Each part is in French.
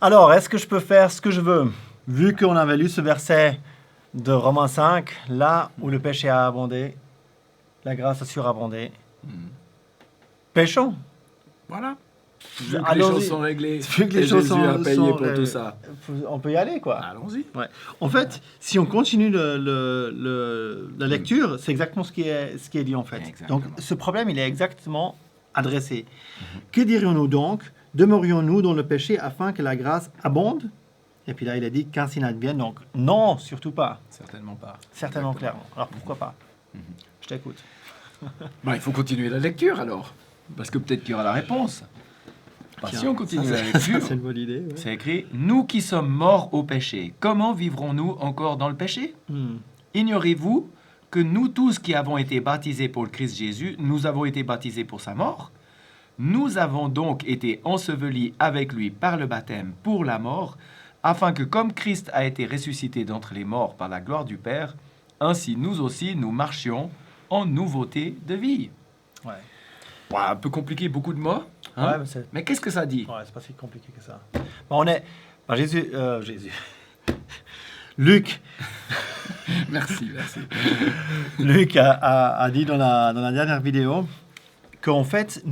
Alors, est-ce que je peux faire ce que je veux? Vu qu'on avait lu ce verset de Romains 5, là où le péché a abondé, la grâce a surabondé. Péchons. Voilà. Vu que les Allons-y. choses sont réglées, Vu que les et choses Jésus a payé sont, pour tout ça. On peut y aller, quoi. Allons-y. Ouais. En fait, si on continue la lecture, c'est exactement ce qui est dit, en fait. Exactement. Donc, ce problème, il est exactement adressé. Que dirions-nous donc? Demeurions-nous dans le péché afin que la grâce abonde? Et puis là, il a dit qu'ainsi n'advienne. Donc, non, surtout pas. Certainement pas. Certainement, Exactement. clairement. Alors, pourquoi pas? Je t'écoute. Il faut continuer la lecture alors. Parce que peut-être qu'il y aura la réponse. Si on continue la lecture, C'est une bonne idée. Ouais. c'est écrit « Nous qui sommes morts au péché, comment vivrons-nous encore dans le péché ?» Ignorez-vous que nous tous qui avons été baptisés pour le Christ Jésus, nous avons été baptisés pour sa mort? Nous avons donc été ensevelis avec lui par le baptême pour la mort, afin que comme Christ a été ressuscité d'entre les morts par la gloire du Père, ainsi nous aussi nous marchions en nouveauté de vie. Ouais. Un peu compliqué, beaucoup de mots. Hein? Ouais, mais c'est... Mais qu'est-ce que ça dit? Ouais, c'est pas si compliqué que ça. Bon, on est... Jésus... Luc... Merci. Luc a dit dans la dernière vidéo qu'en fait,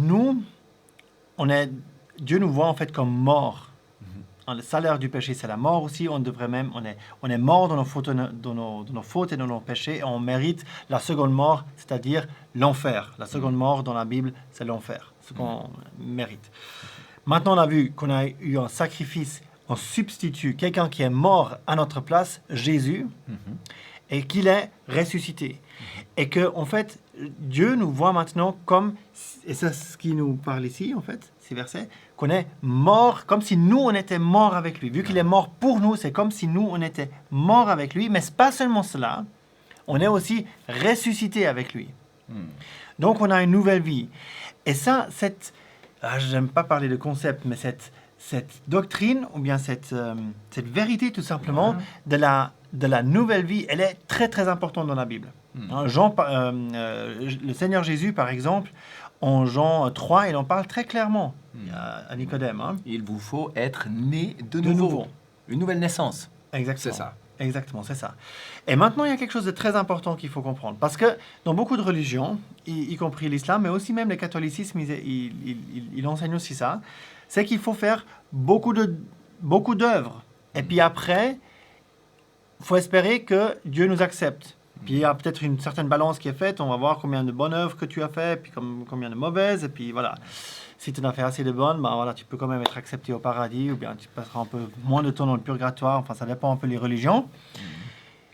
Dieu nous voit en fait comme morts. Le salaire du péché, c'est la mort aussi. On est mort dans nos fautes, dans nos fautes et dans nos péchés. Et on mérite la seconde mort, c'est-à-dire l'enfer. La seconde mort dans la Bible, c'est l'enfer, ce qu'on mérite. Maintenant, on a vu qu'on a eu un sacrifice, un substitut, quelqu'un qui est mort à notre place, Jésus, et qu'il est ressuscité. Et que, en fait, Dieu nous voit maintenant comme, et c'est ce qui nous parle ici, en fait, ces versets, qu'on est mort, comme si nous, on était morts avec lui. Vu qu'il est mort pour nous, c'est comme si nous, on était morts avec lui. Mais ce n'est pas seulement cela, on est aussi ressuscité avec lui. Donc, on a une nouvelle vie. Et ça, j'aime pas parler de concept, mais cette doctrine, ou bien cette vérité, tout simplement, de la nouvelle vie, elle est très, très importante dans la Bible. Le Seigneur Jésus, par exemple, en Jean 3, il en parle très clairement à Nicodème. Il vous faut être né de nouveau. Une nouvelle naissance. Exactement. C'est ça. Exactement, c'est ça. Et maintenant, il y a quelque chose de très important qu'il faut comprendre. Parce que dans beaucoup de religions, y compris l'islam, mais aussi même le catholicisme, il enseigne aussi ça, c'est qu'il faut faire beaucoup d'œuvres. Et puis après, il faut espérer que Dieu nous accepte. Puis il y a peut-être une certaine balance qui est faite. On va voir combien de bonnes œuvres que tu as fait, puis combien de mauvaises. Et puis voilà, si tu en as fait assez de bonnes, voilà, tu peux quand même être accepté au paradis, ou bien tu passeras un peu moins de temps dans le purgatoire. Enfin, ça dépend un peu des religions.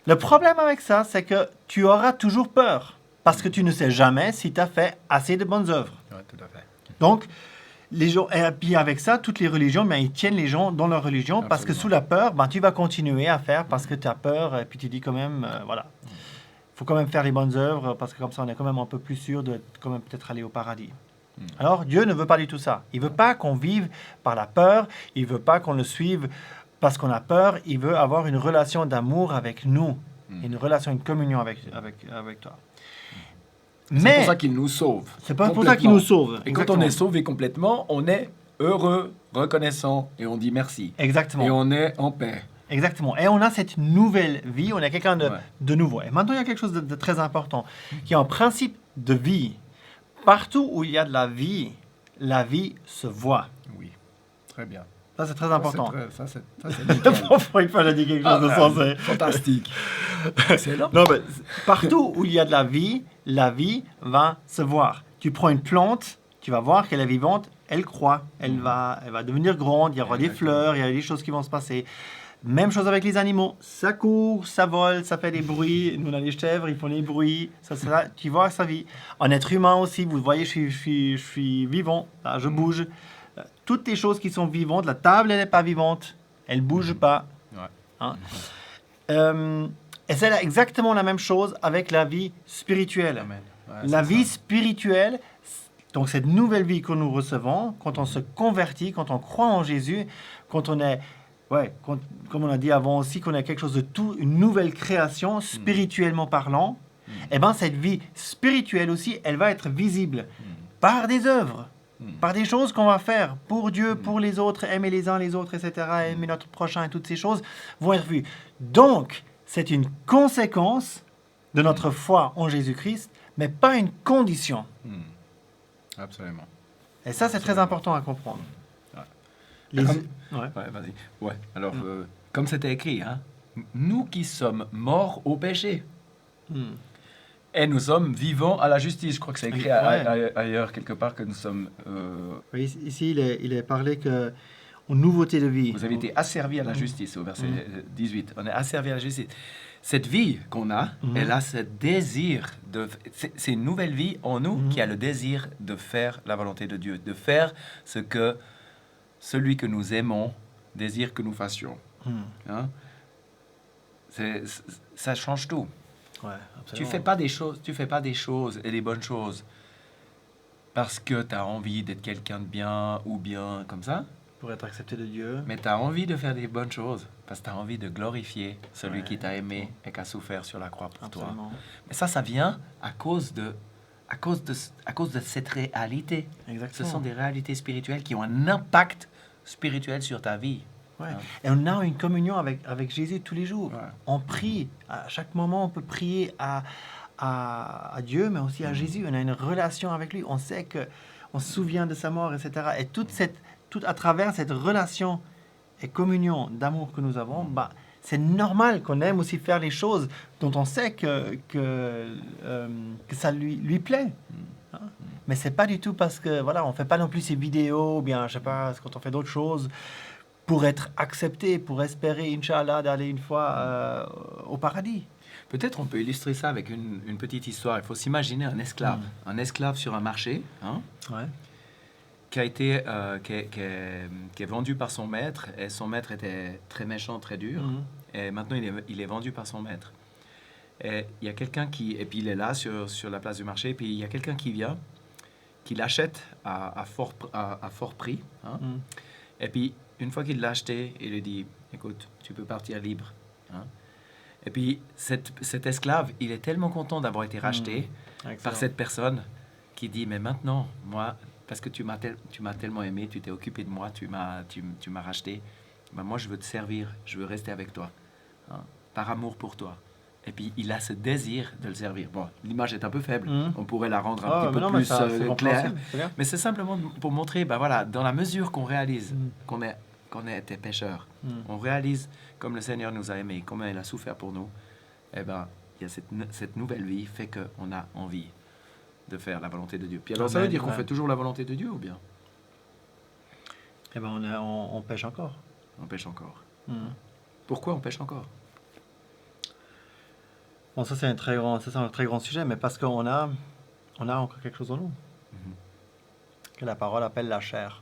Le problème avec ça, c'est que tu auras toujours peur. Parce que tu ne sais jamais si tu as fait assez de bonnes œuvres. Oui, tout à fait. Donc, les gens, et puis avec ça, toutes les religions, ils tiennent les gens dans leur religion. Absolument. Parce que sous la peur, tu vas continuer à faire parce que tu as peur. Et puis tu dis quand même, voilà. Il faut quand même faire les bonnes œuvres parce que comme ça, on est quand même un peu plus sûr de quand même peut-être aller au paradis. Alors, Dieu ne veut pas du tout ça. Il ne veut pas qu'on vive par la peur. Il ne veut pas qu'on le suive parce qu'on a peur. Il veut avoir une relation d'amour avec nous. Une relation, une communion avec toi. C'est pour ça qu'il nous sauve. C'est pas pour ça qu'il nous sauve. Et quand on est sauvé complètement, on est heureux, reconnaissant et on dit merci. Exactement. Et on est en paix. Exactement. Et on a cette nouvelle vie, on est quelqu'un de nouveau. Et maintenant, il y a quelque chose de très important, qui est un principe de vie. Partout où il y a de la vie se voit. Oui, très bien. Ça, c'est très important. Ça, c'est nickel. Il fallait dire quelque chose de sensé. Fantastique. Excellent. Non, mais partout où il y a de la vie va se voir. Tu prends une plante, tu vas voir qu'elle est vivante, elle croît, elle va devenir grande, il y aura des fleurs, il y a des choses qui vont se passer. Même chose avec les animaux, ça court, ça vole, ça fait des bruits. Nous, on a les chèvres, ils font des bruits. Ça, tu vois sa vie. En être humain aussi, vous voyez, je suis vivant, là, je bouge. Toutes les choses qui sont vivantes, la table, elle n'est pas vivante, elle ne bouge pas. Et c'est exactement la même chose avec la vie spirituelle. La vie spirituelle, donc cette nouvelle vie que nous recevons, quand on se convertit, quand on croit en Jésus, quand on est... comme on a dit avant aussi, qu'on a quelque chose de tout, une nouvelle création, spirituellement parlant, et bien cette vie spirituelle aussi, elle va être visible par des œuvres. par des choses qu'on va faire pour Dieu, pour les autres, aimer les uns les autres, etc., aimer notre prochain, et toutes ces choses vont être vues. Donc, c'est une conséquence de notre foi en Jésus-Christ, mais pas une condition. Absolument. Et ça, c'est très important à comprendre. Ouais. Les- Comme- Ouais. Ouais, vas-y. Ouais. Alors, comme c'était écrit, hein, nous qui sommes morts au péché, Hmm. et nous sommes vivants à la justice. Je crois que c'est écrit Ouais. ailleurs quelque part que nous sommes... Oui, ici, il est parlé que en nouveauté de vie. vous avez été asservis à la justice, au verset 18. On est asservis à la justice. Cette vie qu'on a, elle a ce désir de... C'est une nouvelle vie en nous qui a le désir de faire la volonté de Dieu, de faire ce que celui que nous aimons désire que nous fassions. Hein? Ça change tout. Ouais, Tu absolument. fais pas des choses et des bonnes choses parce que tu as envie d'être quelqu'un de bien ou bien comme ça, Pour être accepté de Dieu. mais tu as envie de faire des bonnes choses parce que tu as envie de glorifier celui Ouais, qui t'a aimé et qui a souffert sur la croix pour toi. Absolument. Mais ça vient à cause de cette réalité. Exactement. Ce sont des réalités spirituelles qui ont un impact spirituel sur ta vie. Ouais. Et on a une communion avec Jésus tous les jours. Ouais. On prie. À chaque moment, on peut prier à Dieu, mais aussi à Jésus. On a une relation avec lui. On sait qu'on se souvient de sa mort, etc. Et tout à travers cette relation et communion d'amour que nous avons, bah, c'est normal qu'on aime aussi faire les choses dont on sait que ça lui plaît. Hein? Mais c'est pas du tout parce que voilà, on fait pas non plus ces vidéos, ou bien je sais pas, quand on fait d'autres choses pour être accepté, pour espérer, Inch'Allah, d'aller une fois au paradis. Peut-être on peut illustrer ça avec une petite histoire. Il faut s'imaginer un esclave sur un marché, hein, Ouais. qui est vendu par son maître, et son maître était très méchant, très dur, et maintenant il est vendu par son maître. Et il y a quelqu'un et puis il est là sur la place du marché, et puis il y a quelqu'un qui vient, qui l'achète à fort prix, hein. Et puis une fois qu'il l'a acheté, il lui dit, écoute, tu peux partir libre, hein. Et puis cet esclave, il est tellement content d'avoir été racheté par cette personne qui dit, mais maintenant, moi, parce que tu m'as tellement aimé, tu t'es occupé de moi, tu m'as racheté, ben moi je veux te servir, je veux rester avec toi, hein, par amour pour toi. Et puis il a ce désir de le servir. Bon, l'image est un peu faible, on pourrait la rendre un petit peu plus claire, mais c'est simplement pour montrer, ben voilà, dans la mesure qu'on réalise qu'on a été pécheurs, on réalise comme le Seigneur nous a aimés, comment il a souffert pour nous, et ben il y a cette nouvelle vie fait qu'on a envie de faire la volonté de Dieu. Puis alors, ça veut dire qu'on fait toujours la volonté de Dieu ou bien Eh ben, on pêche encore. on pêche encore? Pourquoi on pêche encore? Bon, ça c'est un très grand sujet, mais parce qu'on a encore quelque chose en nous que la parole appelle la chair.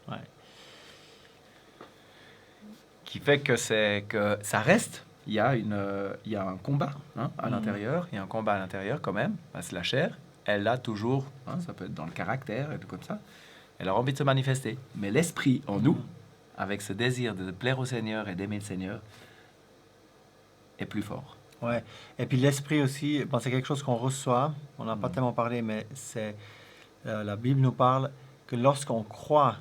Ouais. Qui fait que ça reste. Il y a un combat, hein, à l'intérieur. Il y a un combat à l'intérieur quand même. Parce que la chair, elle a toujours, hein, ça peut être dans le caractère et tout comme ça, elle a envie de se manifester. Mais l'esprit en nous, avec ce désir de plaire au Seigneur et d'aimer le Seigneur, est plus fort. Ouais. Et puis l'esprit aussi, bon, c'est quelque chose qu'on reçoit. On n'a pas tellement parlé, mais la Bible nous parle que lorsqu'on croit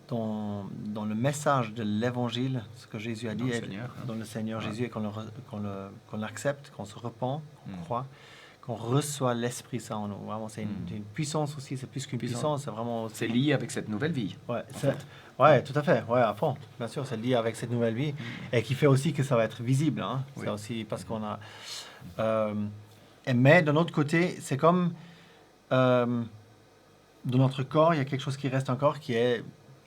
dans le message de l'Évangile, ce que Jésus a dit, dans le Seigneur Jésus, et qu'on l'accepte, qu'on se repent, qu'on croit, qu'on reçoit l'Esprit Saint en nous. Vraiment, c'est une puissance aussi, c'est plus qu'une puissance, c'est vraiment... aussi- C'est lié avec cette nouvelle vie. Ouais, ouais, tout à fait, ouais, à fond. Bien sûr, c'est lié avec cette nouvelle vie et qui fait aussi que ça va être visible. Hein. Oui. C'est aussi parce qu'on a... mais d'un autre côté, c'est comme dans notre corps, il y a quelque chose qui reste encore, qui est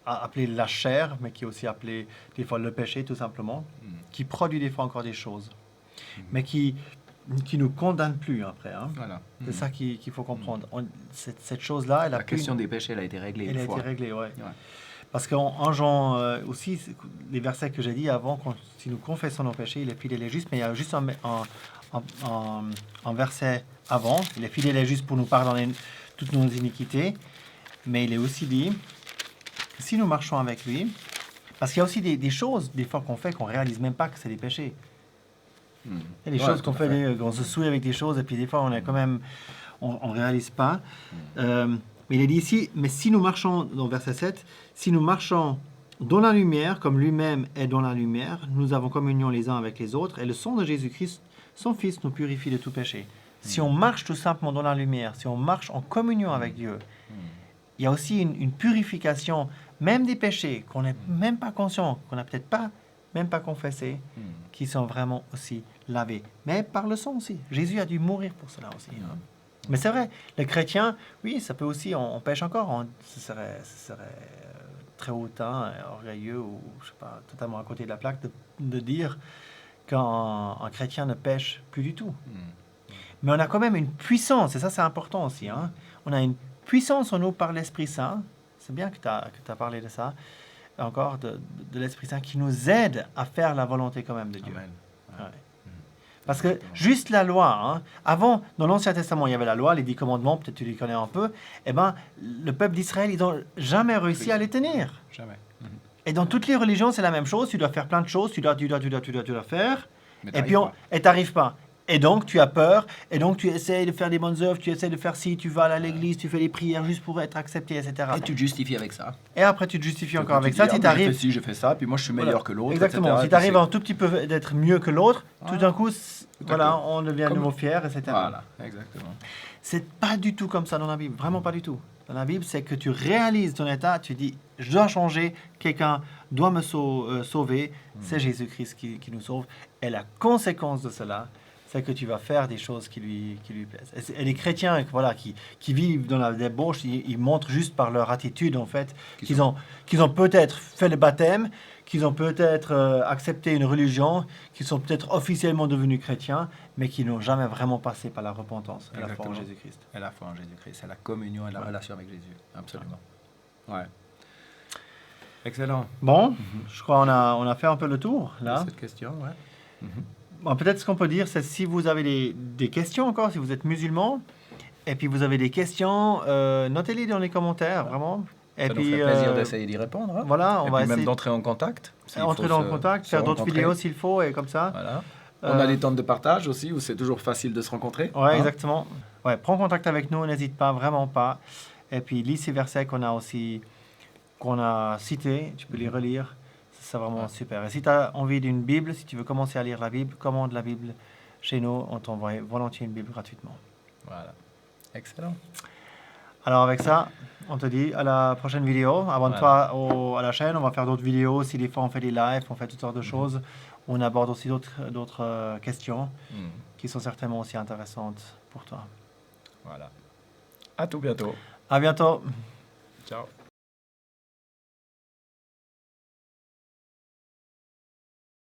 appelé la chair, mais qui est aussi appelé des fois le péché, tout simplement, qui produit des fois encore des choses, mais qui nous condamne plus après. Hein. Voilà. C'est ça qu'il faut comprendre. Cette chose-là, elle a La question des péchés, elle a été réglée elle une a fois. été réglée, ouais. Ouais. Parce qu'en Jean aussi, les versets que j'ai dit avant, si nous confessons nos péchés, il est fidèle et juste, mais il y a juste un verset avant, il est fidèle et juste pour nous pardonner toutes nos iniquités, mais il est aussi dit, que si nous marchons avec lui, parce qu'il y a aussi des choses, des fois qu'on fait, qu'on ne réalise même pas que c'est des péchés. Il y a des choses qu'on fait, qu'on se souille avec des choses, et puis des fois on est quand même, on réalise pas. Mais il est dit ici, mais si nous marchons, dans verset 7, si nous marchons dans la lumière, comme lui-même est dans la lumière, nous avons communion les uns avec les autres, et le sang de Jésus-Christ, son Fils, nous purifie de tout péché. Si on marche tout simplement dans la lumière, si on marche en communion avec Dieu, il y a aussi une purification, même des péchés qu'on n'est même pas conscient, qu'on n'a peut-être pas, même pas confessé, qui sont vraiment aussi lavés. Mais par le sang aussi. Jésus a dû mourir pour cela aussi. Hein. Mais c'est vrai, les chrétiens, oui, ça peut aussi, on pêche encore. Ce serait très hautain, orgueilleux ou, je sais pas, totalement à côté de la plaque de dire qu'un chrétien ne pêche plus du tout. Mais on a quand même une puissance, et ça c'est important aussi. Hein. On a une puissance en nous par l'Esprit Saint. C'est bien que tu as parlé de ça, encore de l'Esprit Saint qui nous aide à faire la volonté quand même de Dieu. Amen. Ouais. Parce que juste la loi, hein, avant, dans l'Ancien Testament, il y avait la loi, les 10 commandements, peut-être tu les connais un peu, eh ben, le peuple d'Israël, ils n'ont jamais réussi à les tenir. Jamais. Et dans toutes les religions, c'est la même chose, tu dois faire plein de choses, tu dois faire, Mais et puis t'arrives pas. tu n'arrives pas. Et donc, tu as peur, et donc tu essaies de faire des bonnes œuvres, tu essaies de faire ci, tu vas à l'église, tu fais des prières juste pour être accepté, etc. Et tu te justifies avec ça. Et après, tu te justifies encore avec Tu ça, dis, si tu moi, arrives... Je fais ci, je fais ça, puis moi je suis meilleur que l'autre. Exactement, etc. si Et tu arrives puis un tout petit peu d'être mieux que l'autre, tout d'un coup, voilà, Exactement. on devient de nouveau fier, etc. Voilà, exactement. C'est pas du tout comme ça dans la Bible, vraiment pas du tout. Dans la Bible, c'est que tu réalises ton état, tu dis, je dois changer, quelqu'un doit me sauver, c'est Jésus-Christ qui nous sauve. Et la conséquence de cela, c'est que tu vas faire des choses qui lui plaisent. Et les chrétiens voilà, qui vivent dans la débauche, ils montrent juste par leur attitude, en fait, qu'ils ont peut-être fait le baptême, qu'ils ont peut-être accepté une religion, qu'ils sont peut-être officiellement devenus chrétiens, mais qui n'ont jamais vraiment passé par la repentance et la foi en Jésus-Christ. Et la foi en Jésus-Christ, c'est la communion et la relation avec Jésus. Absolument. Ouais. Excellent. Bon, je crois qu'on a fait un peu le tour, là. Cette question, ouais. Bon, peut-être ce qu'on peut dire, c'est si vous avez des questions encore, si vous êtes musulman, et puis vous avez des questions, notez-les dans les commentaires, vraiment. Et Ça puis, nous fait plaisir d'essayer d'y répondre. Hein. Voilà, on et va puis essayer même d'entrer en contact. entrer dans le contact, faire d'autres vidéos s'il faut, et comme ça. Voilà. On a des temps de partage aussi, où c'est toujours facile de se rencontrer. Ouais, exactement. Ouais, prends contact avec nous, n'hésite pas, vraiment pas. Et puis, lis ces versets qu'on a cités, tu peux les relire. C'est vraiment super. Et si tu as envie d'une Bible, si tu veux commencer à lire la Bible, commande la Bible chez nous. On t'envoie volontiers une Bible gratuitement. Voilà. Excellent. Alors avec ça, on te dit à la prochaine vidéo. Abonne-toi à la chaîne. On va faire d'autres vidéos. Si des fois on fait des lives, on fait toutes sortes de choses. On aborde aussi d'autres questions qui sont certainement aussi intéressantes pour toi. Voilà. À tout bientôt. À bientôt. Ciao.